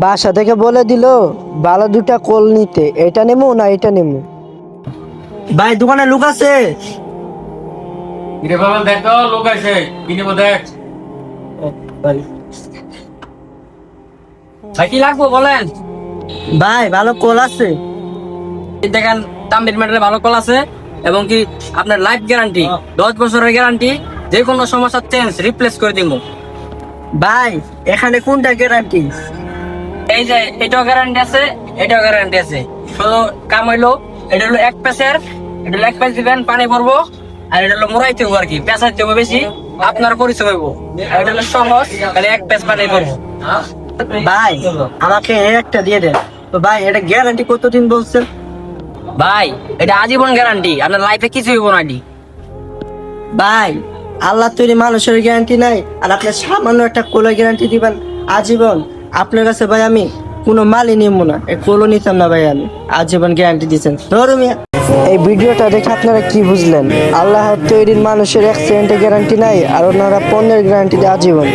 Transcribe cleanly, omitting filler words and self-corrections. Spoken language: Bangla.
বাসা থেকে বলে দিল ভালো দুটা কোল নিতে, এটা নেবো না এটা নেবো। ভাই দোকানে লোক আছে? বাবা দেখ তো লোক আছে, কিনেবো দেখ। ভাই কি লাগবো বলেন? ভাই ভালো কোল আছে? দেখেন তাম্বির মেটারে ভালো কল আছে এবং কি আপনার লাইফ গ্যারান্টি, 10 বছরের গ্যারান্টি, যে কোনো সমস্যা চেঞ্জ রিপ্লেস করে দিব। ভাই এখানে কোনটা গ্যারান্টি? এই যে এটাও গ্যারান্টি আছে, এটাও গ্যারান্টি আছে। শুধু কাম হইলো এটা হলো এক পেসের, এটা হলো এক পেস দিবেন পানি পড়বো, আর এটা হলো মোড়াইতে হবো আর কি, পেঁচাইতে হবে বেশি, আপনার পরিশ্রম হইব। আর এটা হলো সহজ, খালি এক পেস পানি পড়বো। ভাই আমাকে একটা দিয়ে দেন তো। ভাই এটা গ্যারান্টি কতদিন বলছেন? ভাই এটা আজীবন গ্যারান্টি, আপনার লাইফে কিছু হইব না। ভাই আল্লাহ তৈরি মানুষের গ্যারান্টি নাই, আর আপনি সামান্য একটা কোলের গ্যারান্টি দিবেন আজীবন? আপনার কাছে ভাই আমি কোনো মালই নিব না, এই কোলও নিতাম না ভাই, আমি আজীবন গ্যারান্টি দিচ্ছেন ধর্মিয়া। এই ভিডিওটা দেখে আপনারা কি বুঝলেন? আল্লাহ তৈরির মানুষের অ্যাক্সিডেন্টের গ্যারান্টি নাই, আর ওনারা পণ্যের গ্যারান্টি দেয় আজীবন।